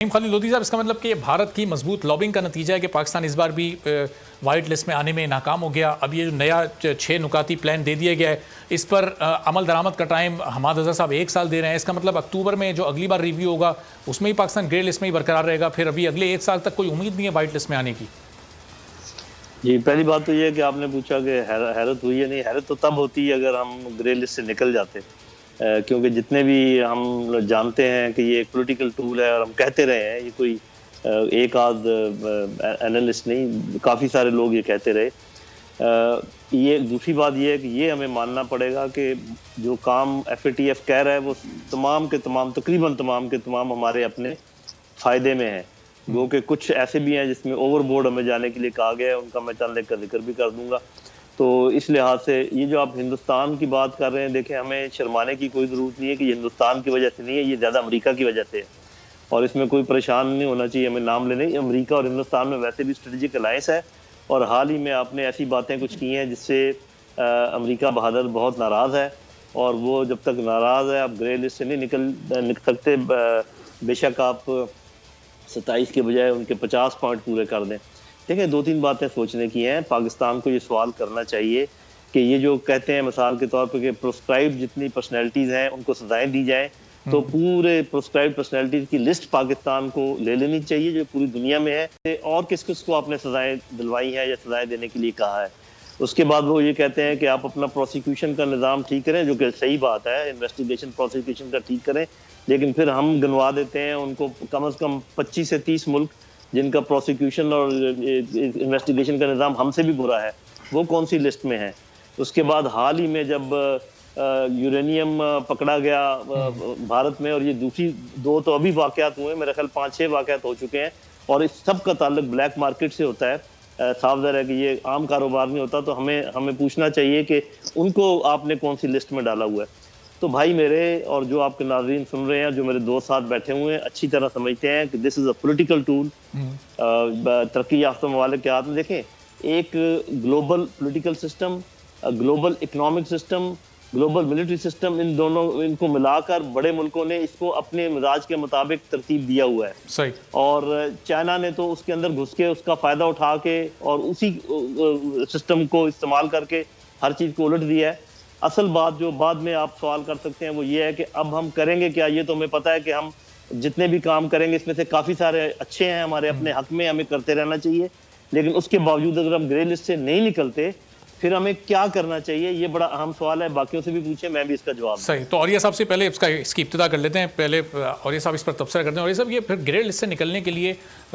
خالد لودھی صاحب، اس کا مطلب کہ بھارت کی مضبوط لابنگ کا نتیجہ ہے کہ پاکستان اس بار بھی وائٹ لسٹ میں آنے میں ناکام ہو گیا. اب یہ جو نیا 6 نکاتی پلان دے دیا گیا ہے اس پر عمل درآمد کا ٹائم حماد اظہر صاحب 1 سال دے رہے ہیں. اس کا مطلب اکتوبر میں جو اگلی بار ریویو ہوگا اس میں ہی پاکستان گرے لسٹ میں ہی برقرار رہے گا. پھر ابھی اگلے 1 سال تک کوئی امید نہیں ہے وائٹ لسٹ میں آنے کی. جی، پہلی بات تو یہ ہے کہ آپ نے پوچھا کہ حیرت ہوئی ہے. نہیں، حیرت تو تب ہوتی ہے اگر ہم گرے لسٹ سے نکل جاتے، کیونکہ جتنے بھی ہم جانتے ہیں کہ یہ ایک پولیٹیکل ٹول ہے اور ہم کہتے رہے ہیں، یہ کوئی ایک آدھ اینالسٹ نہیں، کافی سارے لوگ یہ کہتے رہے. یہ دوسری بات یہ ہے کہ یہ ہمیں ماننا پڑے گا کہ جو کام ایف اے ٹی ایف کہہ رہا ہے وہ تمام کے تمام، تقریباً تمام کے تمام ہمارے اپنے فائدے میں ہیں. وہ کہ کچھ ایسے بھی ہیں جس میں اوور بورڈ ہمیں جانے کے لیے کہا گیا ہے، ان کا میں چند ایک کا ذکر بھی کر دوں گا. تو اس لحاظ سے یہ جو آپ ہندوستان کی بات کر رہے ہیں، دیکھیں ہمیں شرمانے کی کوئی ضرورت نہیں ہے کہ یہ ہندوستان کی وجہ سے نہیں ہے، یہ زیادہ امریکہ کی وجہ سے ہے. اور اس میں کوئی پریشان نہیں ہونا چاہیے ہمیں نام لینے. امریکہ اور ہندوستان میں ویسے بھی اسٹریٹجک الائنس ہے، اور حال ہی میں آپ نے ایسی باتیں کچھ کی ہیں جس سے امریکہ بہادر بہت ناراض ہے، اور وہ جب تک ناراض ہے آپ گرے لسٹ سے نہیں نکل سکتے. بے شک آپ 27 کے بجائے ان کے 50 پوائنٹ پورے کر دیں. دیکھیں 2-3 باتیں سوچنے کی ہیں. پاکستان کو یہ سوال کرنا چاہیے کہ یہ جو کہتے ہیں مثال کے طور پہ کہ پروسکرائب جتنی پرسنالٹیز ہیں ان کو سزائیں دی جائیں، تو پورے پروسکرائب پرسنالٹیز کی لسٹ پاکستان کو لے لینی چاہیے جو پوری دنیا میں ہے، اور کس کس کو آپ نے سزائیں دلوائی ہیں یا سزائیں دینے کے لیے کہا ہے. اس کے بعد وہ یہ کہتے ہیں کہ آپ اپنا پروسیکیوشن کا نظام ٹھیک کریں، جو کہ صحیح بات ہے، انویسٹیگیشن پروسیکیوشن کا ٹھیک کریں. لیکن پھر ہم گنوا دیتے ہیں ان کو کم از کم 25 سے 30 ملک جن کا پروسیکیوشن اور انویسٹیگیشن کا نظام ہم سے بھی برا ہے، وہ کون سی لسٹ میں ہیں. اس کے بعد حال ہی میں جب یورینیم پکڑا گیا بھارت میں، اور یہ دوسری 2 تو ابھی واقعات ہوئے، میرے خیال 5-6 واقعات ہو چکے ہیں، اور اس سب کا تعلق بلیک مارکیٹ سے ہوتا ہے. صاف ظاہر ہے کہ یہ عام کاروبار نہیں ہوتا. تو ہمیں پوچھنا چاہیے کہ ان کو آپ نے کون سی لسٹ میں ڈالا ہوا ہے. تو بھائی میرے اور جو آپ کے ناظرین سن رہے ہیں، جو میرے دوست ساتھ بیٹھے ہوئے ہیں، اچھی طرح سمجھتے ہیں کہ دس از اے پولیٹیکل ٹول. ترقی یافتہ ممالک کے ہاتھ میں دیکھیں ایک global political system, global economic system, global military system, ان کو ملا کر بڑے ملکوں نے اس کو اپنے مزاج کے مطابق ترتیب دیا ہوا ہے. صحیح. اور چائنا نے تو اس کے اندر گھس کے اس کا فائدہ اٹھا کے اور اسی سسٹم کو استعمال کر کے ہر چیز کو الٹ دیا ہے. اصل بات جو بعد میں آپ سوال کر سکتے ہیں وہ یہ ہے کہ اب ہم کریں گے کیا. یہ تو ہمیں پتہ ہے کہ ہم جتنے بھی کام کریں گے اس میں سے کافی سارے اچھے ہیں، ہمارے اپنے حق میں، ہمیں کرتے رہنا چاہیے. لیکن اس کے باوجود اگر ہم گرے لسٹ سے نہیں نکلتے پھر ہمیں کیا کرنا چاہیے، یہ بڑا اہم سوال ہے. باقیوں سے بھی پوچھیں، میں بھی اس کا جواب. صحیح. تو اوریہ صاحب سے پہلے اس کی ابتدا کر لیتے ہیں. پہلے اوریہ صاحب اس پر تبصرہ کرتے ہیں. اوریہ صاحب، یہ پھر گرے لسٹ سے نکلنے کے لیے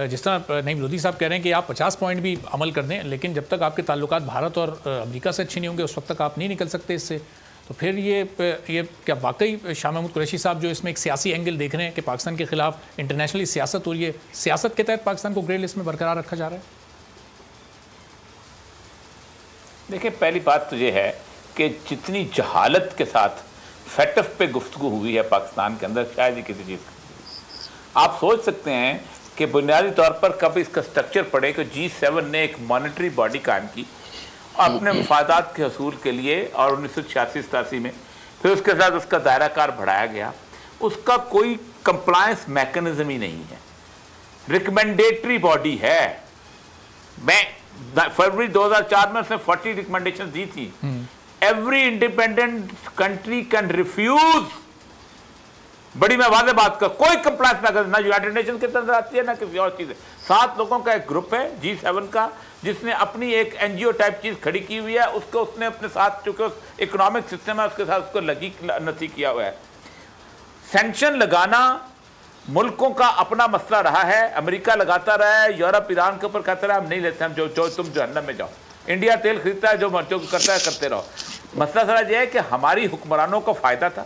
جس طرح نعیم لودھی صاحب کہہ رہے ہیں کہ آپ 50 پوائنٹ بھی عمل کر دیں، لیکن جب تک آپ کے تعلقات بھارت اور امریکہ سے اچھے نہیں ہوں گے اس وقت تک آپ نہیں نکل سکتے اس سے. تو پھر یہ کیا واقعی شاہ محمود قریشی صاحب جو اس میں ایک سیاسی اینگل دیکھ رہے ہیں کہ پاکستان کے خلاف انٹرنیشنلی سیاست ہو رہی ہے، سیاست کے تحت پاکستان کو گرے لسٹ میں برقرار رکھا جا رہا ہے؟ دیکھیں پہلی بات تو یہ ہے کہ جتنی جہالت کے ساتھ فیٹف پہ گفتگو ہوئی ہے پاکستان کے اندر، شاید ہی کسی چیز کا. آپ سوچ سکتے ہیں کہ بنیادی طور پر کب اس کا سٹرکچر پڑے کہ G7 نے ایک مانیٹری باڈی قائم کی اپنے مفادات کے حصول کے لیے، اور 1986-87 میں پھر اس کے ساتھ اس کا دائرہ کار بڑھایا گیا. اس کا کوئی کمپلائنس میکنزم ہی نہیں ہے، ریکمینڈیٹری باڈی ہے. میں فروری 2004 میں اس نے 40 ریکمینڈیشن دی تھی. Every independent country can refuse. بڑی میں واضح بات کر، کوئی کمپلائنس نہ یونائٹڈ نیشن کے اندر آتی ہے نہ کسی اور چیز ہے. 7 لوگوں کا ایک گروپ ہے G7 کا، جس نے اپنی ایک NGO ٹائپ چیز کھڑی کی ہوئی ہے. اس کو اس نے اپنے ساتھ، چونکہ اکنامک سسٹم ہے اس کے ساتھ اس کو لگی نتی کیا ہوا ہے. سینکشن لگانا ملکوں کا اپنا مسئلہ رہا ہے. امریکہ لگاتا رہا ہے، یورپ ایران کے اوپر کہتا رہا ہم نہیں لیتے، ہم جو تم جہنم میں جاؤ. انڈیا تیل خریدتا ہے، جو کرتا ہے کرتے رہو. مسئلہ سارا یہ ہے کہ ہماری حکمرانوں کو فائدہ تھا.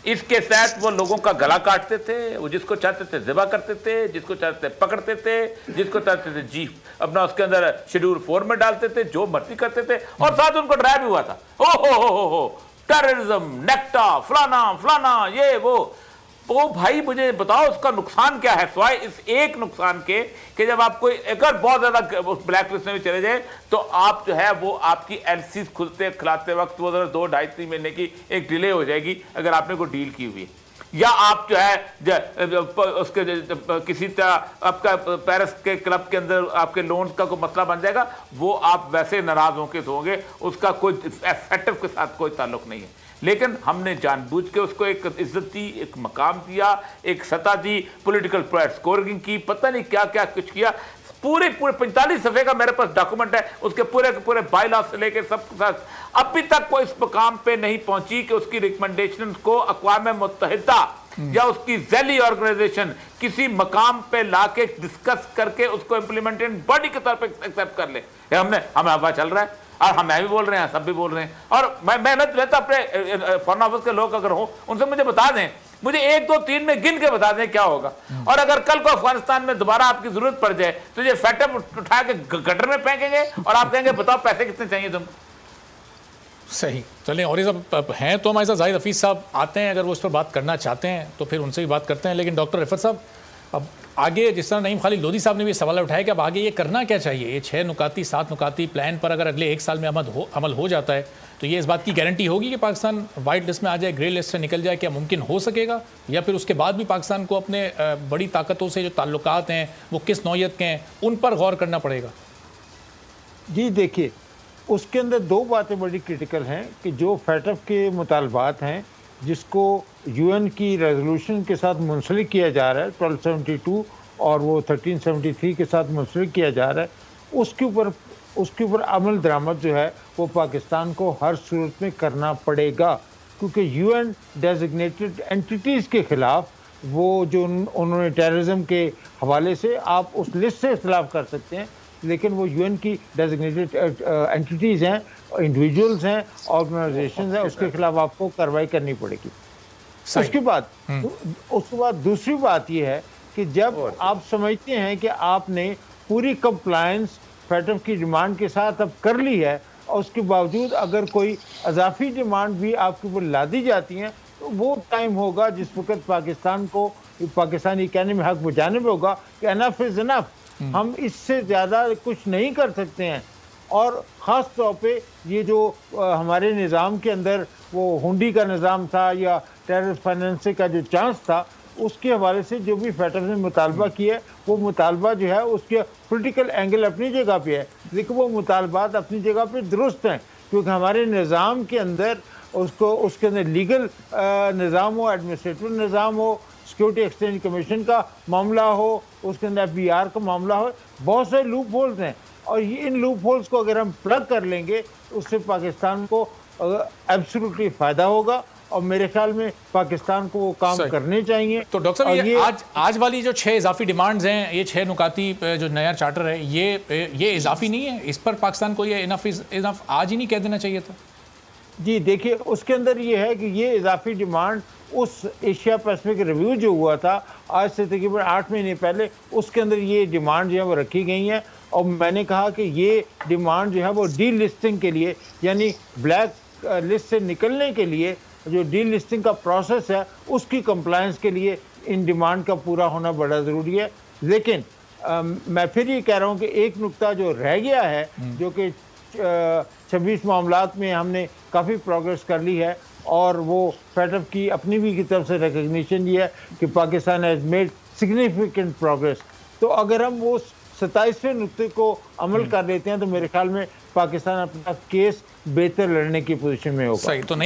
اس کے تحت وہ لوگوں کا گلا کاٹتے تھے، وہ جس کو چاہتے تھے ذبح کرتے تھے، جس کو چاہتے تھے پکڑتے تھے، جس کو چاہتے تھے اپنا اس کے اندر شیڈول 4 میں ڈالتے تھے، جو مرضی کرتے تھے. اور ساتھ ان کو ڈرایا بھی ہوا تھا، او ٹیررزم، نیکٹا، فلانا یہ وہ. بھائی مجھے بتاؤ اس کا نقصان کیا ہے سوائے اس ایک نقصان کے کہ جب آپ کوئی اگر بہت زیادہ بلیک لسٹ میں بھی چلے جائے تو آپ جو ہے وہ آپ کی ایل سیز کھلاتے وقت وہ 2-2.5-3 مہینے کی ایک ڈیلے ہو جائے گی اگر آپ نے کوئی ڈیل کی ہوئی ہے. یا آپ جو ہے اس کے کسی طرح آپ کا پیرس کے کلب کے اندر آپ کے لونز کا کوئی مسئلہ بن جائے گا، وہ آپ ویسے ناراض ہو کے ہوں گے، اس کا کوئی ایفیکٹو کے ساتھ کوئی تعلق نہیں ہے. لیکن ہم نے جان بوجھ کے اس کو ایک عزت دی، ایک مقام دیا، ایک سطح دی، پولیٹیکل اسکورنگ کی، پتہ نہیں کیا کیا کچھ کیا. پورے 45 صفحے کا میرے پاس ڈاکومنٹ ہے، اس کے پورے بائی لا سے لے کے سب کے ساتھ. ابھی تک کوئی اس مقام پہ نہیں پہنچی کہ اس کی ریکمنڈیشن کو اقوام متحدہ یا اس کی ذیلی آرگنائزیشن کسی مقام پہ لا کے ڈسکس کر کے اس کو امپلیمنٹنگ باڈی کے طور پہ ایکسیپٹ کر لے. ہمیں ہوا چل رہا ہے، اور ہم بھی بول رہے ہیں، سب بھی بول رہے ہیں. اور میں محنت رہتا اپنے فارن آفس کے لوگ اگر ہوں ان سے مجھے بتا دیں، مجھے 1 2 3 میں گن کے بتا دیں کیا ہوگا. اور اگر کل کو افغانستان میں دوبارہ آپ کی ضرورت پڑ جائے تو یہ فیٹ اپ اٹھا کے گٹر میں پھینکیں گے اور آپ کہیں گے بتاؤ پیسے کتنے چاہیے تم. صحیح. چلیں اور یہ سب ہیں تو ہمارے ساتھ زاہد حفیظ صاحب آتے ہیں، اگر وہ اس پر بات کرنا چاہتے ہیں تو پھر ان سے بھی بات کرتے ہیں. لیکن ڈاکٹر رفعت صاحب، اب آگے جس طرح نعیم خالد لودھی صاحب نے بھی سوال اٹھایا کہ اب آگے یہ کرنا کیا چاہیے؟ یہ 6 نکاتی 7 نکاتی پلان پر اگر اگلے 1 سال میں عمل ہو جاتا ہے تو یہ اس بات کی گارنٹی ہوگی کہ پاکستان وائٹ لسٹ میں آ جائے، گرے لسٹ سے نکل جائے؟ کیا ممکن ہو سکے گا، یا پھر اس کے بعد بھی پاکستان کو اپنے بڑی طاقتوں سے جو تعلقات ہیں وہ کس نوعیت کے ہیں ان پر غور کرنا پڑے گا؟ جی دیکھیے، اس کے اندر 2 باتیں بڑی کرٹیکل ہیں کہ جو فیٹف کے مطالبات ہیں جس کو یو این کی ریزولوشن کے ساتھ منسلک کیا جا رہا ہے 1272 اور وہ 1373 کے ساتھ منسلک کیا جا رہا ہے، اس کے اوپر عمل درآمد جو ہے وہ پاکستان کو ہر صورت میں کرنا پڑے گا، کیونکہ یو این ڈیزگنیٹڈ اینٹیٹیز کے خلاف وہ جو انہوں نے ٹیررزم کے حوالے سے، آپ اس لسٹ سے اختلاف کر سکتے ہیں لیکن وہ یو این کی ڈیزگنیٹڈ اینٹیٹیز ہیں، انڈیویجولز ہیں، آرگنائزیشنز ہیں، اس کے خلاف آپ کو کارروائی کرنی پڑے گی. اس کے بعد دوسری بات یہ ہے کہ جب آپ سمجھتے ہیں کہ آپ نے پوری کمپلائنس فیٹف کی ڈیمانڈ کے ساتھ اب کر لی ہے، اور اس کے باوجود اگر کوئی اضافی ڈیمانڈ بھی آپ کے اوپر لا دی جاتی ہیں تو وہ ٹائم ہوگا جس وقت پاکستان کو پاکستانی کہنے میں حق بجانے میں ہوگا کہ انف از انف، ہم اس سے زیادہ کچھ نہیں کر سکتے ہیں. اور خاص طور پہ یہ جو ہمارے نظام کے اندر وہ ہنڈی کا نظام تھا یا ٹیرر فائننس کا جو چانس تھا، اس کے حوالے سے جو بھی فیٹف نے مطالبہ کیا ہے وہ مطالبہ جو ہے اس کے پولیٹیکل اینگل اپنی جگہ پہ ہے، لیکن وہ مطالبات اپنی جگہ پہ درست ہیں، کیونکہ ہمارے نظام کے اندر اس کے اندر لیگل نظام ہو، ایڈمنسٹریٹو نظام ہو، سیکورٹی ایکسچینج کمیشن کا معاملہ ہو، اس کے اندر FBR کا معاملہ ہو، بہت سے لوپ ہولز ہیں، اور ان لوپ ہولز کو اگر ہم پلگ کر لیں گے اس سے پاکستان کو ایبسولوٹلی فائدہ ہوگا، اور میرے خیال میں پاکستان کو وہ کام کرنے چاہیے. تو ڈاکٹر صاحب یہ آج والی جو 6 اضافی ڈیمانڈز ہیں، یہ 6 نکاتی جو نیا چارٹر ہے، یہ اضافی نہیں ہے؟ اس پر پاکستان کو یہ انف آج ہی نہیں کہہ دینا چاہیے تھا؟ جی دیکھیے، اس کے اندر یہ ہے کہ یہ اضافی ڈیمانڈ اس ایشیا پیسفک ریویو جو ہوا تھا آج سے تقریباً 8 مہینے پہلے، اس کے اندر یہ ڈیمانڈ جو ہے وہ رکھی گئی ہیں، اور میں نے کہا کہ یہ ڈیمانڈ جو ہے وہ ڈی لسٹنگ کے لیے، یعنی بلیک لسٹ سے نکلنے کے لیے جو ڈی لسٹنگ کا پروسیس ہے اس کی کمپلائنس کے لیے ان ڈیمانڈ کا پورا ہونا بڑا ضروری ہے. لیکن میں پھر یہ کہہ رہا ہوں کہ ایک نقطہ جو رہ گیا ہے، جو کہ 26 معاملات میں ہم نے کافی پروگریس کر لی ہے، اور وہ فیٹف کی اپنی بھی کی طرف سے ریکگنیشن یہ ہے کہ Pakistan has made significant progress. تو اگر ہم وہ 27ویں نقطے کو عمل کر لیتے ہیں تو میرے خیال میں پاکستان اپنا کیس بہتر لڑنے کی پوزیشن میں ہوگا. صحیح. تو نہیں